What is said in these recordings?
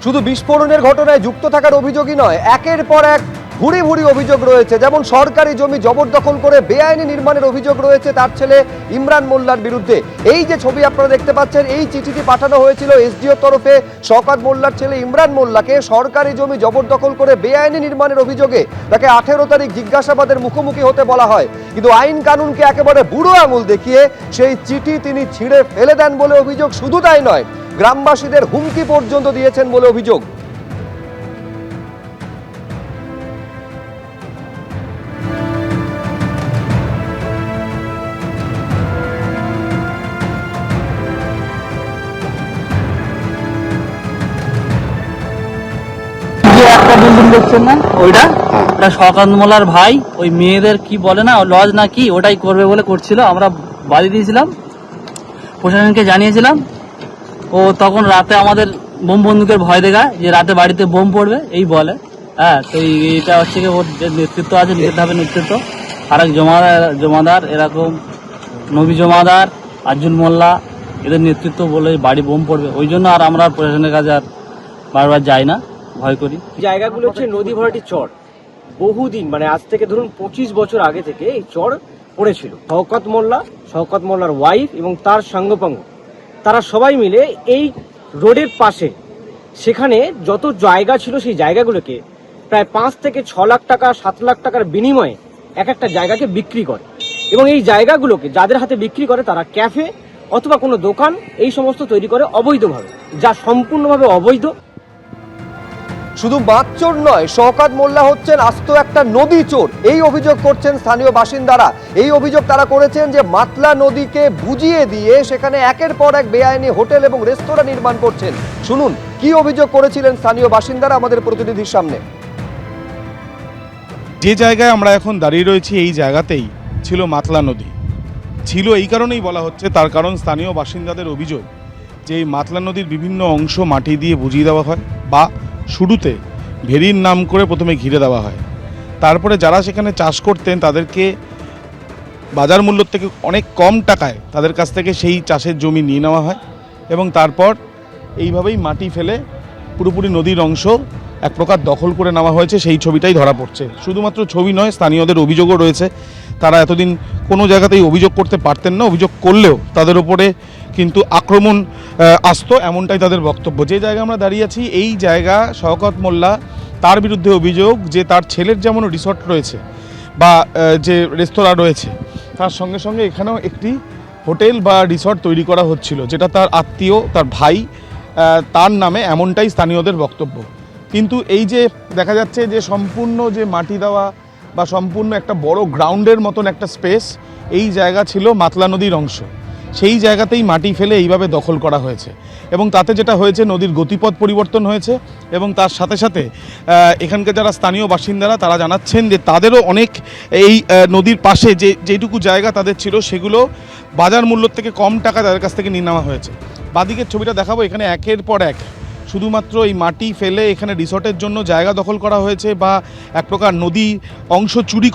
শুধু বিস্ফোরণের ঘটনায় যুক্ত থাকার অভিযোগই নয়, একের পর এক ভুরি ভুরি অভিযোগ রয়েছে। যেমন সরকারি জমি জবরদখল করে বেআইনি নির্মাণের অভিযোগ রয়েছে তার ছেলে ইমরান মোল্লার বিরুদ্ধে। এই যে ছবি আপনারা দেখতে পাচ্ছেন, এই চিঠিটি পাঠানো হয়েছিল এসডিওর তরফে শওকত মোল্লার ছেলে ইমরান মোল্লাকে। সরকারি জমি জবরদখল করে বেআইনি নির্মাণের অভিযোগে তাকে 18 তারিখ জিজ্ঞাসাবাদের মুখোমুখি হতে বলা হয়, কিন্তু আইন কানুনকে একেবারে বুড়ো আঙুল দেখিয়ে সেই চিঠি তিনি ছিঁড়ে ফেলে দেন বলে অভিযোগ। শুধু তাই নয়, গ্রামবাসীদের হুমকি পর্যন্ত দিয়েছেন বলে অভিযোগ। একটা বিল্ডিং দেখছেন না, ওইটা শওকত মোল্লার ভাই ওই মেয়েদের কি বলে না লজ না কি ওটাই করবে বলে করছিল। আমরা বাড়ি দিয়েছিলাম, প্রশাসনকে জানিয়েছিলাম। ও তখন রাতে আমাদের বোম বন্দুকের ভয় দেখায় যে রাতে বাড়িতে বোম পড়বে এই বলে। হ্যাঁ, তো এইটা হচ্ছে কি ওর যে নেতৃত্ব আছে, নিতে হবে নেতৃত্ব। আর এক জমাদার এরকম নবী জমাদার, আর্জুন মোল্লা, এদের নেতৃত্ব বলে বাড়ি বোম পড়বে। ওই জন্য আর আমরা প্রশাসনের কাছে আর বারবার যাই না, ভয় করি। জায়গাগুলো হচ্ছে নদী ভরাটি চর। বহুদিন মানে আজ থেকে ধরুন 25 বছর আগে থেকে এই চর পড়েছিল। শওকত মোল্লার ওয়াইফ এবং তার সাঙ্গপাঙ্গ তারা সবাই মিলে এই রোডের পাশে সেখানে যত জায়গা ছিল সেই জায়গাগুলোকে প্রায় 5 থেকে 6 লাখ টাকা 7 লাখ টাকার বিনিময়ে এক একটা জায়গাকে বিক্রি করে। এবং এই জায়গাগুলোকে যাদের হাতে বিক্রি করে তারা ক্যাফে অথবা কোনো দোকান এই সমস্ত তৈরি করে অবৈধভাবে, যা সম্পূর্ণভাবে অবৈধ। শুধু মাতচোর নয়, শওকত মোল্লা হচ্ছেন আস্ত একটা নদী চোর, এই অভিযোগ করছেন স্থানীয় বাসিন্দারা। এই অভিযোগ তারা করেছেন যে মাতলা নদীকে বুঝিয়ে দিয়ে সেখানে একের পর এক বেআইনি হোটেল এবং রেস্তোরাঁ নির্মাণ করছেন। শুনুন কি অভিযোগ করেছিলেন স্থানীয় বাসিন্দারা আমাদের প্রতিনিধির সামনে। যে জায়গায় আমরা এখন দাঁড়িয়ে রয়েছি এই জায়গাতেই ছিল মাতলা নদী। ছিল এই কারণেই বলা হচ্ছে, তার কারণ স্থানীয় বাসিন্দাদের অভিযোগ যে এই মাতলা নদীর বিভিন্ন অংশ মাটি দিয়ে বুঝিয়ে দেওয়া হয়, বা শুরুতে ভেরির নাম করে প্রথমে ঘিরে দেওয়া হয়। তারপরে যারা সেখানে চাষ করতেন তাদেরকে বাজার মূল্য থেকে অনেক কম টাকায় তাদের কাছ থেকে সেই চাষের জমি নিয়ে নেওয়া হয় এবং তারপর এইভাবেই মাটি ফেলে পুরোপুরি নদীর অংশ এক প্রকার দখল করে নেওয়া হয়েছে। সেই ছবিটাই ধরা পড়ছে। শুধুমাত্র ছবি নয়, স্থানীয়দের অভিযোগও রয়েছে। তারা এতদিন কোনো জায়গাতেই অভিযোগ করতে পারতেন না, অভিযোগ করলেও তাদের উপরে কিন্তু আক্রমণ আসতো, এমনটাই তাদের বক্তব্য। যে জায়গায় আমরা দাঁড়িয়ে আছি এই জায়গা শওকত মোল্লা, তার বিরুদ্ধে অভিযোগ যে তার ছেলের যেমন রিসর্ট রয়েছে বা যে রেস্তোরাঁ রয়েছে, তার সঙ্গে সঙ্গে এখানেও একটি হোটেল বা রিসর্ট তৈরি করা হচ্ছিল, যেটা তার আত্মীয়, তার ভাই, তার নামে, এমনটাই স্থানীয়দের বক্তব্য। কিন্তু এই যে দেখা যাচ্ছে যে সম্পূর্ণ যে মাটি দেওয়া বা সম্পূর্ণ একটা বড় গ্রাউন্ডের মতন একটা স্পেস, এই জায়গা ছিল মাতলা নদীর অংশ। সেই জায়গাতেই মাটি ফেলে এইভাবে দখল করা হয়েছে এবং তাতে যেটা হয়েছে, নদীর গতিপথ পরিবর্তন হয়েছে এবং তার সাথে সাথে এখানকার যারা স্থানীয় বাসিন্দারা তারা জানাচ্ছেন যে তাদেরও অনেক এই নদীর পাশে যেটুকু জায়গা তাদের ছিল সেগুলো বাজার মূল্য থেকে কম টাকা তাদের কাছ থেকে নিয়ে নেওয়া হয়েছে। বাদিকের ছবিটা দেখাবো, এখানে একের পর এক শুধুমাত্র এই মাটি ফেলে এখানে রিসর্টের জন্য জায়গা দখল করা হয়েছে বা এক প্রকার নদী অংশ চুরি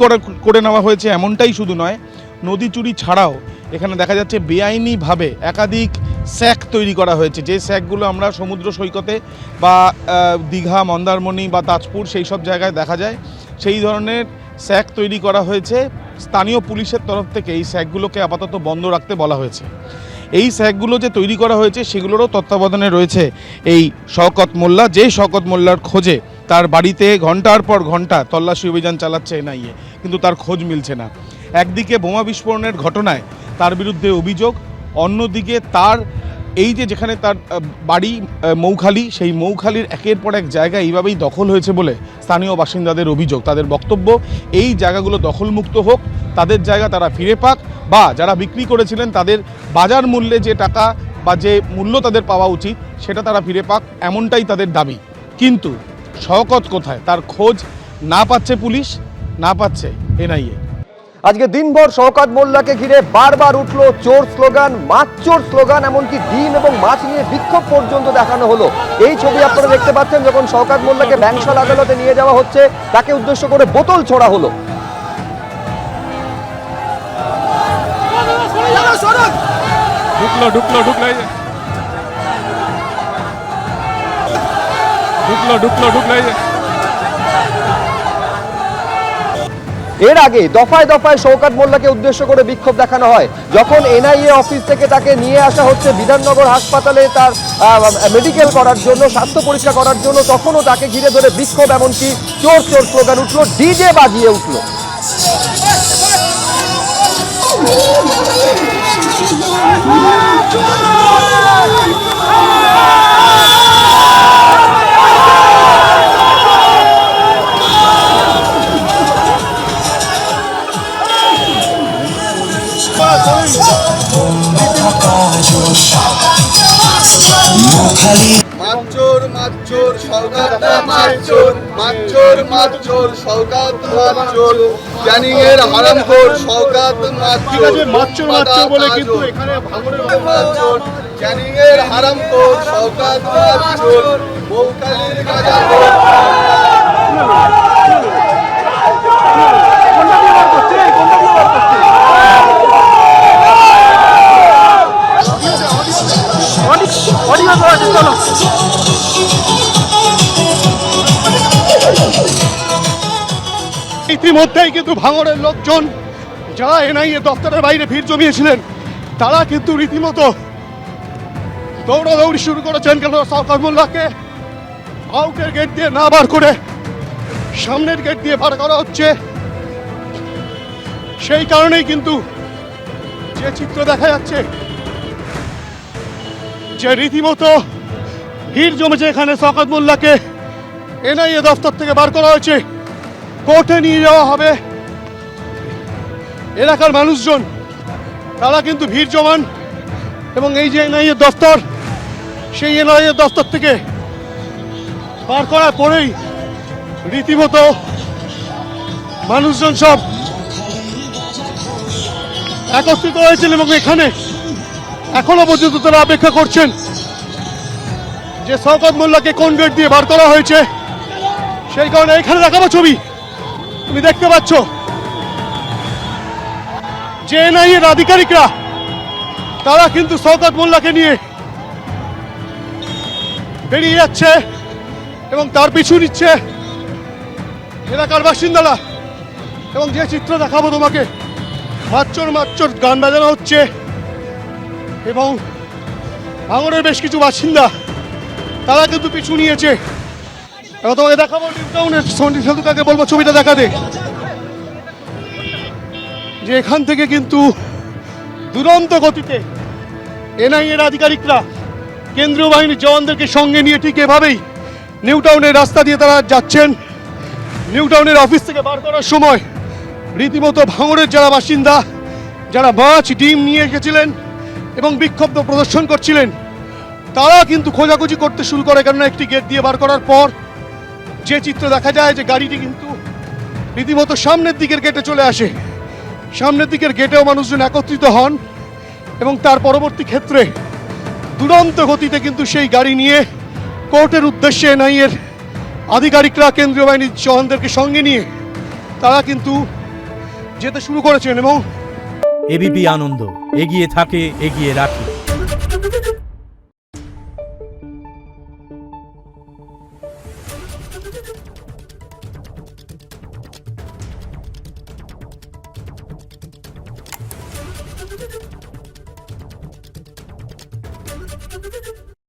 করে নেওয়া হয়েছে। এমনটাই শুধু নয়, নদী চুরি ছাড়াও এখানে দেখা যাচ্ছে বেআইনিভাবে একাধিক স্যাক তৈরি করা হয়েছে, যে স্যাকগুলো আমরা সমুদ্র সৈকতে বা দীঘা, মন্দারমণি বা তাজপুর সেই সব জায়গায় দেখা যায়। সেই ধরনের স্যাক তৈরি করা হয়েছে। স্থানীয় পুলিশের তরফ থেকে এই স্যাকগুলোকে আপাতত বন্ধ রাখতে বলা হয়েছে। এই স্যাকগুলো যে তৈরি করা হয়েছে সেগুলোরও তত্ত্বাবধানে রয়েছে এই শওকত মোল্লা, যে শওকত মোল্লার খোঁজে তার বাড়িতে ঘন্টার পর ঘন্টা তল্লাশি অভিযান চালাচ্ছে এনআইএ, কিন্তু তার খোঁজ মিলছে না। একদিকে বোমা বিস্ফোরণের ঘটনায় তার বিরুদ্ধে অভিযোগ, অন্যদিকে তার এই যে যেখানে তার বাড়ি মৌখালি, সেই মৌখালির একের পর এক জায়গা এইভাবেই দখল হয়েছে বলে স্থানীয় বাসিন্দাদের অভিযোগ। তাদের বক্তব্য, এই জায়গাগুলো দখলমুক্ত হোক, তাদের জায়গা তারা ফিরে পাক, বা যারা বিক্রি করেছিলেন তাদের বাজার মূল্যে যে টাকা বা যে মূল্য তাদের পাওয়া উচিত সেটা তারা ফিরে পাক, এমনটাই তাদের দাবি। কিন্তু শওকত কোথায়, তার খোঁজ না পাচ্ছে পুলিশ, না পাচ্ছে এনআইএ। আজকে দিনভর শওকত মোল্লাকে ঘিরে বারবার উঠলো চোর স্লোগান, মাছ চোর স্লোগান, এমনকি ডিম এবং মাছ নিয়ে বিক্ষোভ পর্যন্ত দেখানো হলো। এই ছবি আপনারা দেখতে পাচ্ছেন, যখন শওকত মোল্লাকে ব্যাংশাল আদালতে নিয়ে যাওয়া হচ্ছে তাকে উদ্দেশ্য করে বোতল ছোড়া হলো। ঢুকলো ঢুকলো এই যে। এর আগে দফায় দফায় শওকত মোল্লাকে উদ্দেশ্য করে বিক্ষোভ দেখানো হয়। যখন এনআইএ অফিস থেকে তাকে নিয়ে আসা হচ্ছে বিধাননগর হাসপাতালে তার মেডিকেল করার জন্য, স্বাস্থ্য পরীক্ষা করার জন্য, তখনও তাকে ঘিরে ধরে বিক্ষোভ, এমনকি চোর চোর স্লোগান উঠলো, ডিজে বাজিয়ে উঠলো। মাচ্চোর মাচ্চোর শওকত মাচ্চোর মাচ্চোর মাচ্চোর শওকত মাচ্চোর ক্যানিং এর হারামখোর শওকত মাচ্চোর মাচ্চোর মাচ্চোর বলে কিন্তু এখানে ভাঙড়ের মাচ্চোর ক্যানিং এর হারামখোর শওকত মাচ্চোর বৌকালির গাজাখোর ইতিমধ্যেই কিন্তু ভাঙড়ের লোকজন যারা এনআইএ দপ্তরের বাইরে ভিড় জমিয়েছিলেন তারা কিন্তু রীতিমতো দৌড়াদৌড়ি শুরু করেছেন। কেন শওকত মোল্লাকে আউটের গেট দিয়ে না বার করে সামনের গেট দিয়ে বার করা হচ্ছে। সেই কারণেই কিন্তু যে চিত্র দেখা যাচ্ছে যে রীতিমতো ভিড় জমেছে এখানে। শওকত মোল্লাকে এনআইএ দপ্তর থেকে বার করা হয়েছে, কোর্টে নিয়ে যাওয়া হবে। এলাকার মানুষজন তারা কিন্তু ভিড় জমান এবং এই যে এনআইএ দপ্তর, সেই এনআইএ দপ্তর থেকে বার করার পরেই রীতিমতো মানুষজন সব একত্রিত হয়েছিল এবং এখানে এখনো পর্যন্ত তারা অপেক্ষা করছেন যে শওকত মোল্লাকে কোন গেট দিয়ে বার করা হয়েছে। সেই কারণে এখানে দেখাবো ছবি, তুমি দেখতে পাচ্ছ যে এনআইএর আধিকারিকরা তারা কিন্তু শওকত মোল্লাকে নিয়ে বেরিয়ে যাচ্ছে এবং তার পিছু নিচ্ছে এলাকার বাসিন্দারা। এবং যে চিত্র দেখাবো তোমাকে, মাচ্চোর মাচ্চোর গান বাজানো হচ্ছে এবং ভাঙড়ের বেশ কিছু বাসিন্দা তারা কিন্তু পিছু নিয়েছে। এবং তোমাকে দেখাবো নিউ টাউনের সন্ডি সেতুকাকে বলবো ছবিটা দেখাতে, যে এখান থেকে কিন্তু দুরন্ত গতিতে এনআইএর আধিকারিকরা কেন্দ্রীয় বাহিনীর জওয়ানদেরকে সঙ্গে নিয়ে ঠিক এভাবেই নিউ টাউনের রাস্তা দিয়ে তারা যাচ্ছেন। নিউ টাউনের অফিস থেকে বার করার সময় রীতিমতো ভাঙড়ের যারা বাসিন্দা, যারা মাছ ডিম নিয়ে এসেছিলেন এবং বিক্ষোভ প্রদর্শন করছিলেন, তারা কিন্তু খোঁজাখুঁজি করতে শুরু করে। কেননা একটি গেট দিয়ে বার করার পর যে চিত্র দেখা যায় যে গাড়িটি কিন্তু রীতিমতো সামনের দিকের গেটে চলে আসে। সামনের দিকের গেটেও মানুষজন একত্রিত হন এবং তার পরবর্তী ক্ষেত্রে দুরন্ত গতিতে কিন্তু সেই গাড়ি নিয়ে কোর্টের উদ্দেশ্যে এনআইএর আধিকারিকরা কেন্দ্রীয় বাহিনীর জওয়ানদেরকে সঙ্গে নিয়ে তারা কিন্তু যেতে শুরু করেছেন। এবং এবিপি আনন্দ এগিয়ে থাকে, এগিয়ে রাখে।